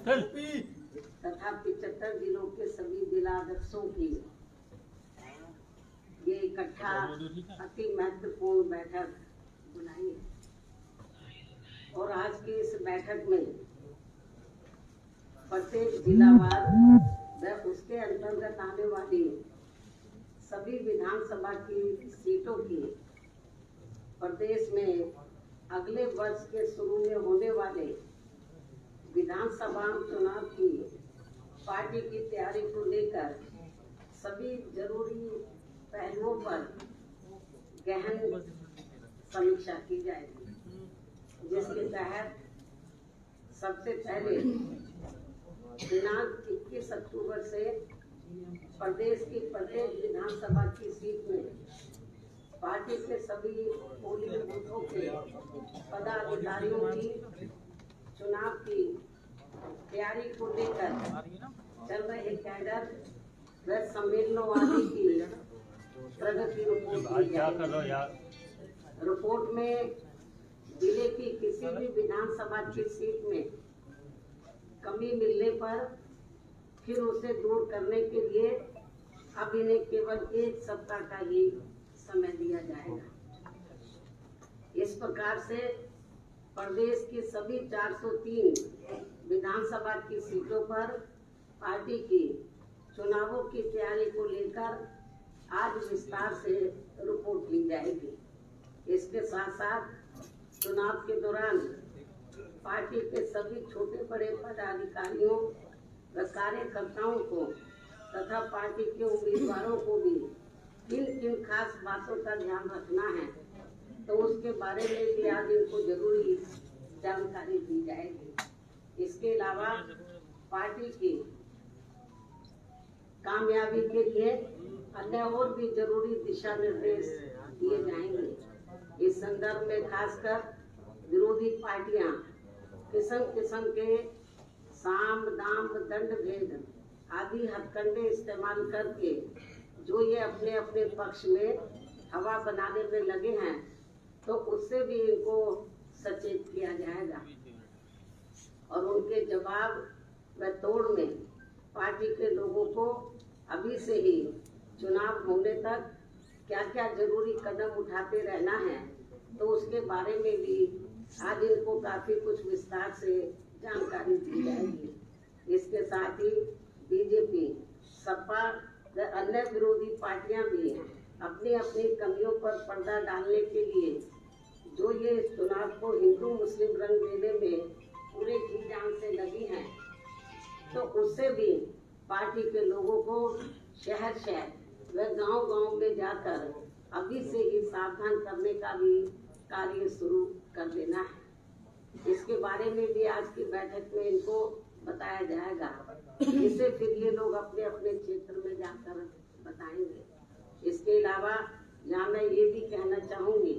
तथा 75 जिलों के सभी जिलाध्यक्षों की ये इकट्ठा अति महत्वपूर्ण बैठक बुलाई है। और आज की इस बैठक में प्रत्येक जिलावार व उसके अंतर्गत आने वाली सभी विधानसभा की सीटों की प्रदेश में अगले वर्ष के शुरू में होने वाले विधानसभा चुनाव की पार्टी की तैयारी को लेकर सभी जरूरी पहलुओं पर गहन समीक्षा की जाएगी, जिसके तहत सबसे पहले दिनांक 21 अक्टूबर से प्रदेश की प्रत्येक विधानसभा की सीट में पार्टी के सभी पोलिंग बूथों के पदाधिकारियों की चुनाव की तैयारी को लेकर चल रहे कैडर व सम्मेलनों आदि की प्रगति रिपोर्ट रिपोर्ट में जिले की किसी भी विधानसभा की सीट में कमी मिलने पर फिर उसे दूर करने के लिए अब इन्हें केवल 1 सप्ताह का ही समय दिया जाएगा। इस प्रकार से प्रदेश की सभी 403 विधानसभा की सीटों पर पार्टी की चुनावों की तैयारी को लेकर आज विस्तार से रिपोर्ट ली जाएगी। इसके साथ साथ चुनाव के दौरान पार्टी के सभी छोटे बड़े पदाधिकारियों व कार्यकर्ताओं को तथा पार्टी के उम्मीदवारों को भी किन किन खास बातों का ध्यान रखना है, तो उसके बारे में भी आज इनको जरूरी जानकारी दी जाएगी। इसके अलावा पार्टी की कामयाबी के लिए अन्य और भी जरूरी दिशा निर्देश दिए जाएंगे। इस संदर्भ में खासकर विरोधी पार्टियां किस्म किस्म के साम दाम दंड भेद आदि हथकंडे इस्तेमाल करके जो ये अपने अपने पक्ष में हवा बनाने में लगे हैं, तो उससे भी इनको सचेत किया जाएगा और उनके जवाब व तोड़ में पार्टी के लोगों को अभी से ही चुनाव होने तक क्या क्या जरूरी कदम उठाते रहना है, तो उसके बारे में भी आज इनको काफी कुछ विस्तार से जानकारी दी जाएगी। इसके साथ ही बीजेपी, सपा व अन्य विरोधी पार्टियां भी अपनी अपनी कमियों पर पर्दा डालने के लिए जो ये चुनाव को हिंदू मुस्लिम रंग देने में पूरे जी जान से लगी हैं, तो उससे भी पार्टी के लोगों को शहर शहर व गांव गांव में जाकर अभी से ही सावधान करने का भी कार्य शुरू कर देना है। इसके बारे में भी आज की बैठक में इनको बताया जाएगा, जिससे फिर ये लोग अपने अपने क्षेत्र में जाकर बताएंगे। इसके अलावा यहाँ मैं ये भी कहना चाहूंगी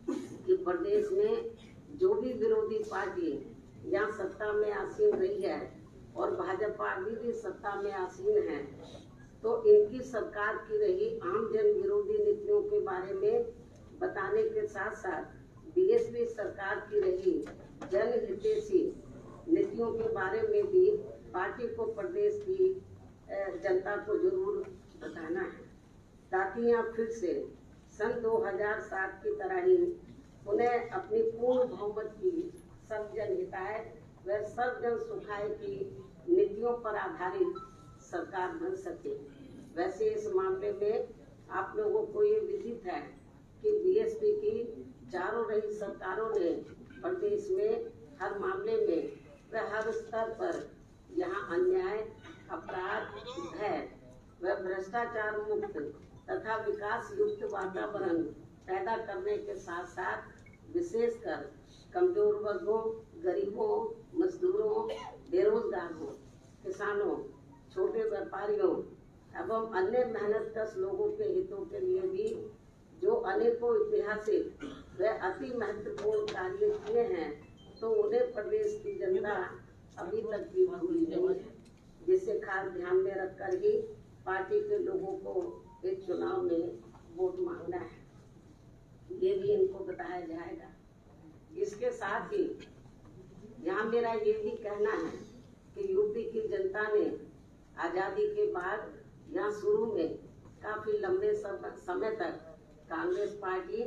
कि प्रदेश में जो भी विरोधी पार्टी यहाँ सत्ता में आसीन रही है और भाजपा अभी भी सत्ता में आसीन है, तो इनकी सरकार की रही आम जन विरोधी नीतियों के बारे में बताने के साथ साथ बीएसपी सरकार की रही जन हितैषी नीतियों के बारे में भी पार्टी को प्रदेश की जनता को जरूर बताना है, ताकि यहाँ फिर से सन 2007 की तरह ही उन्हें अपनी पूर्ण बहुमत की सब जन हिताय व सब जन सुखाय की नीतियों पर आधारित सरकार बन सके। वैसे इस मामले में आप लोगों को ये विदित है कि बीएसपी की चारों रही सरकारों ने प्रदेश में हर मामले में व हर स्तर पर यहाँ अन्याय, अपराध, भय व भ्रष्टाचार मुक्त तथा विकास युक्त वातावरण पैदा करने के साथ साथ विशेषकर कमजोर वर्गों, गरीबों, मजदूरों, बेरोजगारों, किसानों, छोटे व्यापारियों एवं अन्य मेहनतकश लोगों के हितों के लिए भी जो अनेकों ऐतिहासिक व अति महत्वपूर्ण कार्य किए हैं, तो उन्हें प्रदेश की जनता अभी तक भी भूली नहीं है, जिसे खास ध्यान में रखकर ही पार्टी के लोगों को इस चुनाव में वोट मांगना है, ये भी इनको बताया जाएगा। इसके साथ ही यहाँ मेरा ये भी कहना है आजादी के बाद यहाँ शुरू में काफी लंबे समय तक कांग्रेस पार्टी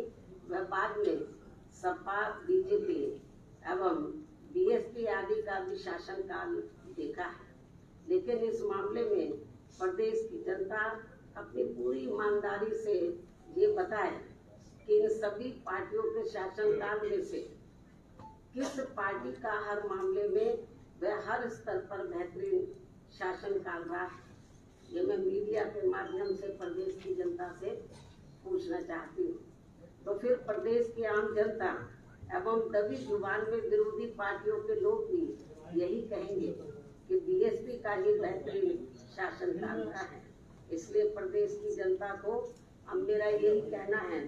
व बाद में सपा, बीजेपी एवं बीएसपी आदि का भी शासनकाल देखा है। लेकिन इस मामले में प्रदेश की जनता अपनी पूरी ईमानदारी से ये बताए कि इन सभी पार्टियों के शासनकाल में से किस पार्टी का हर मामले में वह हर स्तर पर बेहतरीन शासनकाल रहा। ये मैं मीडिया के माध्यम से प्रदेश की जनता से पूछना चाहती हूँ। तो फिर प्रदेश की आम जनता एवं दबी जुबान में विरोधी पार्टियों के लोग भी यही कहेंगे कि बीएसपी का ही बेहतरीन शासनकाल रहा है। इसलिए प्रदेश की जनता को अब मेरा यही कहना है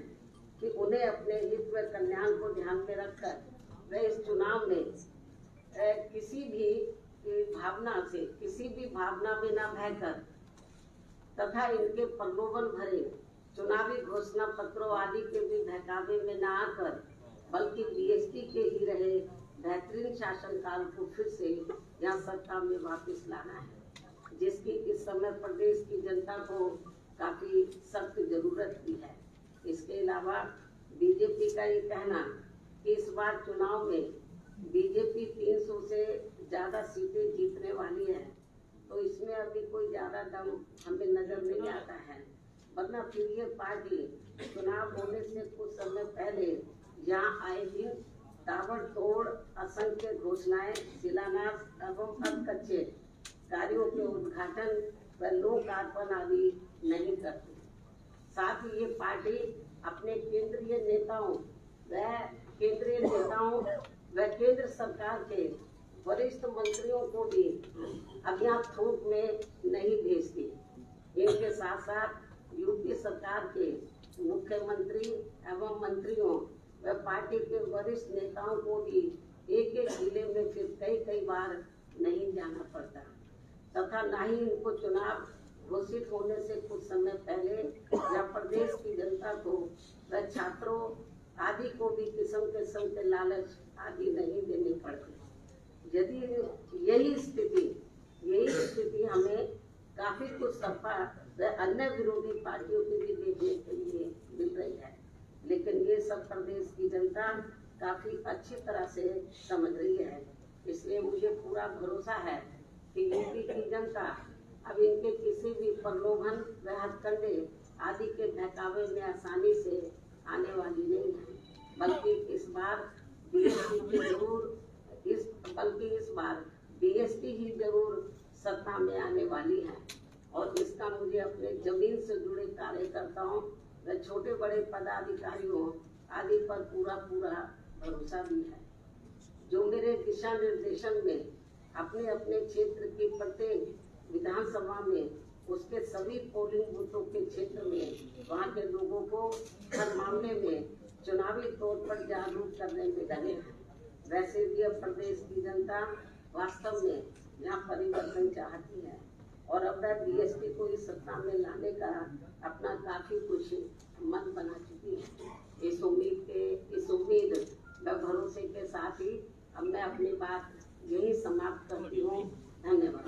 कि उन्हें अपने हित व कल्याण को ध्यान में रखकर वे इस चुनाव में किसी भी भावना से, किसी भी भावना में न बहकर तथा इनके प्रलोभन भरे चुनावी घोषणा पत्रों आदि के भी बहकावे में न आकर बल्कि बीएसपी के ही रहे बेहतरीन शासनकाल को फिर से यहाँ सत्ता में वापस लाना है, जिसकी इस समय प्रदेश की जनता को काफी सख्त जरूरत भी है। इसके अलावा बीजेपी का ये कहना कि इस बार चुनाव में बीजेपी 300 से ज्यादा सीटें जीतने वाली है, तो इसमें अभी कोई ज्यादा दम हमें नजर नहीं आता है। वरना फिर ये पार्टी चुनाव होने से कुछ समय पहले यहाँ आए दिन ताबड़तोड़ असंख्य घोषणाएं, शिलान्यास एवं अधकच्चे कार्यों के उद्घाटन व लोकार्पण आदि नहीं करती। साथ ही ये पार्टी अपने केंद्रीय नेताओं व केंद्र सरकार के वरिष्ठ मंत्रियों को भी अज्ञात थोक में नहीं भेजती। इनके साथ साथ यूपी सरकार के मुख्यमंत्री एवं मंत्रियों व पार्टी के वरिष्ठ नेताओं को भी एक एक जिले में फिर कई बार नहीं जाना पड़ता, तथा न ही इनको चुनाव घोषित होने से कुछ समय पहले या प्रदेश की जनता को व छात्रों आदि को भी किस्म के लालच आदि नहीं देने पड़ते। यदि यही स्थिति हमें काफी कुछ सपा व अन्य विरोधी पार्टियों की भी देखने के लिए मिल रही है, लेकिन ये सब प्रदेश की जनता काफी अच्छी तरह से समझ रही है। इसलिए मुझे पूरा भरोसा है कि यूपी की जनता अब इनके किसी भी प्रलोभन व हथकंडे आदि के बहकावे में आसानी से आने वाली नहीं है, बल्कि इस बार बीएसपी ही जरूर सत्ता में आने वाली है। और इसका मुझे अपने जमीन से जुड़े कार्यकर्ताओं व छोटे बड़े पदाधिकारियों आदि पर पूरा भरोसा भी है, जो मेरे दिशा निर्देशन में अपने अपने क्षेत्र की प्रत्येक विधानसभा में उसके सभी पोलिंग बूथों के क्षेत्र में वहाँ के लोगों को हर मामले में चुनावी तौर पर जागरूक करने में लगे हैं। वैसे भी अब प्रदेश की जनता वास्तव में यहाँ परिवर्तन चाहती है और अब बीएसपी को इस सत्ता में लाने का अपना काफी कुछ मन बना चुकी है। इस उम्मीद व भरोसे के साथ ही अब मैं अपनी बात यही समाप्त करती हूँ। धन्यवाद।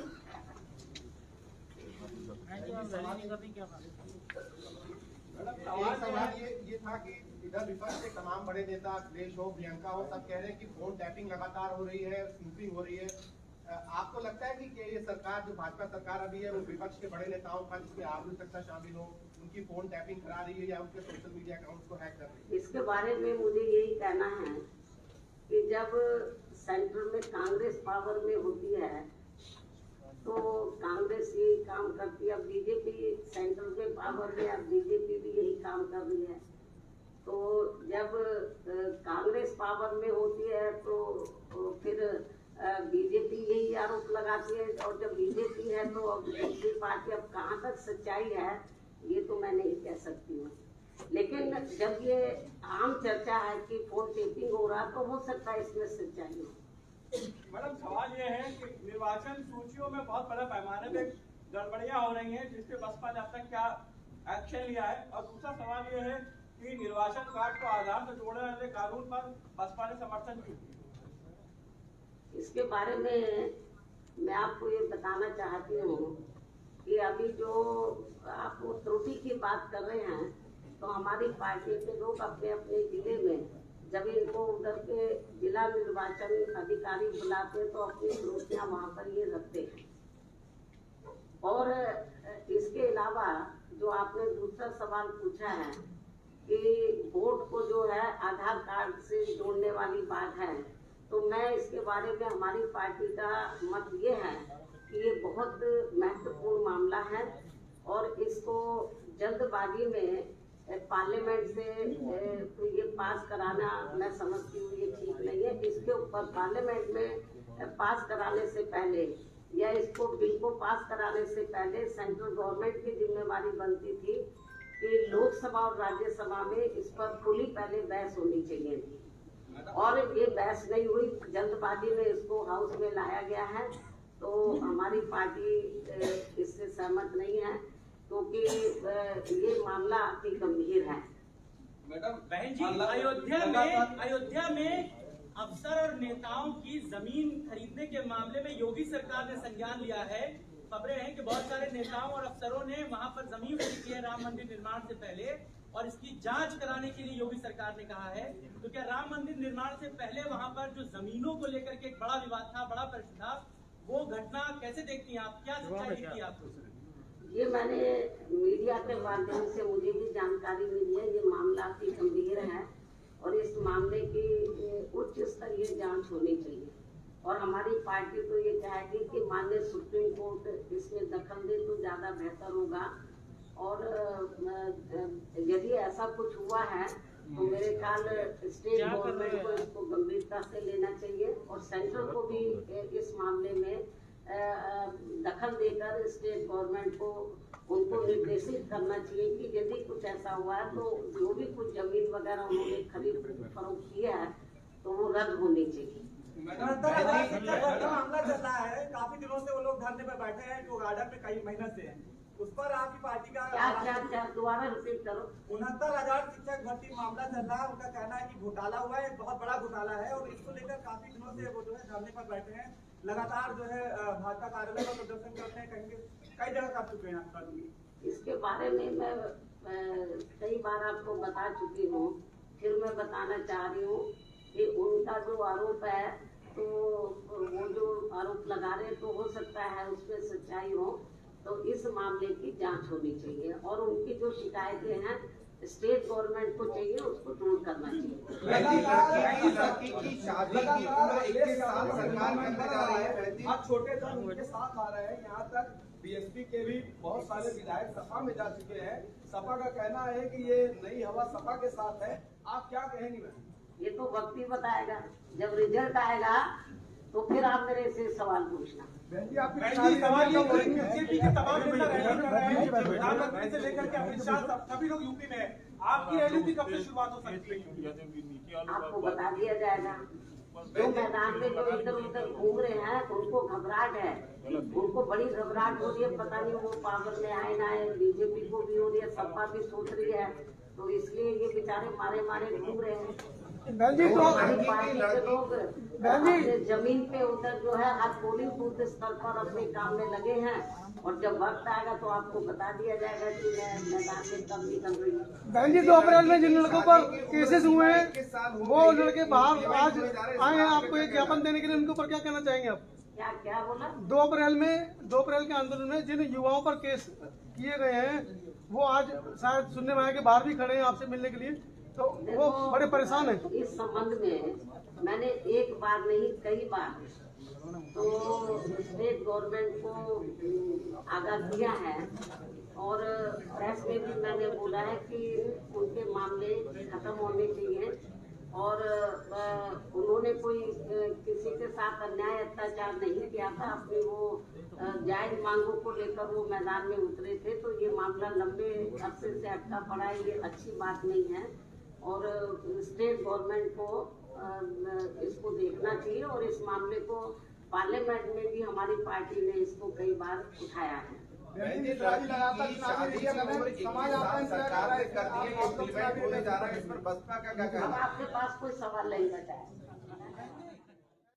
सवाल ये था कि इधर विपक्ष के तमाम बड़े नेता अखिलेश हो, प्रियंका हो, सब कह रहे हैं कि फोन टैपिंग लगातार हो रही है, स्नूपिंग हो रही है। आपको लगता है कि ये सरकार जो भाजपा सरकार अभी है वो विपक्ष के बड़े नेताओं का, जिसमें आप भी सकता शामिल हो, उनकी फोन टैपिंग करा रही है या उनके सोशल मीडिया अकाउंट्स को हैक कर रही है? इसके बारे में मुझे यही कहना है कि जब सेंटर में कांग्रेस पावर में होती है तो कांग्रेस यही काम करती है। अब बीजेपी सेंटर में पावर में, अब बीजेपी भी यही काम कर रही है। तो जब कांग्रेस पावर में होती है तो फिर बीजेपी यही आरोप लगाती है, और जब बीजेपी है तो अब दूसरी पार्टी, अब कहाँ तक सच्चाई है ये तो मैं नहीं कह सकती हूँ। लेकिन जब ये आम चर्चा है कि फोन टेपिंग हो रहा तो हो सकता है इसमें सच्चाई हो। मैडम, सवाल ये है कि निर्वाचन सूचियों में बहुत बड़ा पैमाने पे गड़बड़ियां हो रही हैं, जिसपे बसपा ने अब तक क्या एक्शन लिया है? और दूसरा सवाल ये है कि निर्वाचन कार्ड को आधार से जोड़ने वाले कानून पर बसपा ने समर्थन क्यों किया? इसके बारे में मैं आपको ये बताना चाहती हूँ वाली जो आप वो त्रुटि की बात कर रहे हैं, तो हमारी पार्टी के लोग अपने अपने जिले में जब इनको उधर के जिला निर्वाचन अधिकारी बुलाते हैं तो अपनी त्रुटियां वहाँ पर ये रखते हैं। और इसके अलावा जो आपने दूसरा सवाल पूछा है कि वोट को जो है आधार कार्ड से जोड़ने वाली बात है, तो मैं इसके बारे में हमारी पार्टी का मत ये है कि ये बहुत महत्वपूर्ण मामला है और इसको जल्दबाजी में पार्लियामेंट से ये पास कराना मैं समझती हूँ ये ठीक नहीं है। इसके ऊपर पार्लियामेंट में पास कराने से पहले या इसको बिल को पास कराने से पहले सेंट्रल गवर्नमेंट की जिम्मेवारी बनती थी कि लोकसभा और राज्यसभा में इस पर खुली पहले बहस होनी चाहिए थी, और ये बहस नहीं हुई, जल्दबाजी में इसको हाउस में लाया गया है। तो हमारी पार्टी इससे सहमत नहीं है क्योंकि ये मामला अति गंभीर है। मैडम बहन जी, अयोध्या में अफसर और नेताओं की जमीन खरीदने के मामले में योगी सरकार ने संज्ञान लिया है। खबरें हैं कि बहुत सारे नेताओं और अफसरों ने वहां पर जमीन खरीदी है राम मंदिर निर्माण से पहले, और इसकी जांच कराने के लिए योगी सरकार ने कहा है। तो क्या राम मंदिर निर्माण से पहले वहां पर जो जमीनों को लेकर के एक बड़ा विवाद था, बड़ा प्रश्न था, वो घटना कैसे देखती हैं आप? क्या सच्चाई दिखती है आपको? ये मैंने मीडिया के माध्यम से मुझे भी जानकारी मिली है, ये मामला अति गंभीर है और इस मामले की उच्च स्तरीय जांच होनी चाहिए। और हमारी पार्टी तो ये चाहेगी कि माननीय सुप्रीम कोर्ट इसमें दखल दे तो ज़्यादा बेहतर होगा। और यदि ऐसा कुछ हुआ है तो मेरे ख्याल स्टेट गवर्नमेंट को इसको गंभीरता से लेना चाहिए और सेंट्रल को भी इस मामले में दखल देकर स्टेट गवर्नमेंट को उनको निर्देशित करना चाहिए कि यदि कुछ ऐसा हुआ है तो जो भी कुछ जमीन वगैरह उन्होंने खरीद फरोख्त किया है तो वो रद्द होनी चाहिए। मामला चल रहा है, काफी दिनों से वो लोग धरने पर बैठे हैं जो गार्डन में कई महीने से हैं, उस पर आपकी पार्टी का क्या दोबारा रिपीट करो। 69,000 शिक्षक भर्ती मामला चल रहा है, उनका कहना है कि घोटाला हुआ है, बहुत बड़ा घोटाला है और इसको लेकर काफी दिनों से वो जो है धरने पर बैठे हैं, लगातार जो है भाजपा कार्यालय का प्रदर्शन करते हैं, कई जगह कर चुके हैं। इसके बारे में मैं कई बार आपको बता चुकी हूँ, फिर मैं बताना चाह रही हूँ कि उनका जो आरोप है तो वो जो आरोप लगा रहे तो हो सकता है उसमें सच्चाई हो, तो इस मामले की जांच होनी चाहिए और उनकी जो शिकायतें हैं स्टेट गवर्नमेंट को चाहिए उसको दूर करना चाहिए। आज छोटे दल उनके साथ आ रहे हैं, यहाँ तक बीएसपी के भी बहुत सारे विधायक सपा में जा चुके हैं। सपा का कहना है कि ये नई हवा सपा के साथ है, आप क्या कहेंगी मैम? ये तो वक्त ही बताएगा, जब रिजल्ट आएगा तो फिर आप मेरे से सवाल पूछना। बीजेपी के तमाम नेता रैली कर रहे हैं, प्रधानमंत्री से लेकर के अमित शाह सभी लोग यूपी में हैं। आपकी रैली की कब से शुरुआत हो सकती है? आपको बता दिया जाएगा। जो मैदान में जो इधर उधर घूम रहे हैं उनको घबराहट है, उनको बड़ी घबराहट हो रही है, पता नहीं वो पावर में आए ना आए। बीजेपी को भी हो रही है, सपा भी सोच रही है, तो इसलिए ये बेचारे मारे मारे घूम रहे हैं। हमारी पार्टी के लोग अपने जमीन पे उधर जो है हर पोलिंग बूथ स्तर पर अपने काम में लगे हैं और जब वक्त आएगा तो आपको बता दिया जाएगा कि मैं मैदान में कब निकल रही हूँ। बहन जी, 2 अप्रैल में जिन लड़कों पर केसेस हुए हैं वो लड़के बाहर आज आए हैं, आपको एक ज्ञापन देने के लिए उनके ऊपर क्या कहना चाहेंगे आप? क्या बोला? 2 अप्रैल के आंदोलन में जिन युवाओं पर केस किए गए हैं वो आज शायद सुनने में आया कि बाहर भी खड़े हैं आपसे मिलने के लिए, तो वो बड़े परेशान हैं। इस संबंध में मैंने एक बार नहीं कई बार तो स्टेट गवर्नमेंट को आगाह किया है और प्रेस में भी मैंने बोला है कि उनके मामले खत्म होने चाहिए और उन्होंने कोई किसी के साथ अन्याय अत्याचार नहीं किया था। अपनी वो जायज मांगों को लेकर वो मैदान में उतरे थे, तो ये मामला लंबे अरसे से अटका पड़ा है, ये अच्छी बात नहीं है और स्टेट गवर्नमेंट को इसको देखना चाहिए और इस मामले को पार्लियामेंट में भी हमारी पार्टी ने इसको कई बार उठाया है। अब आपके पास कोई सवाल नहीं बचा है।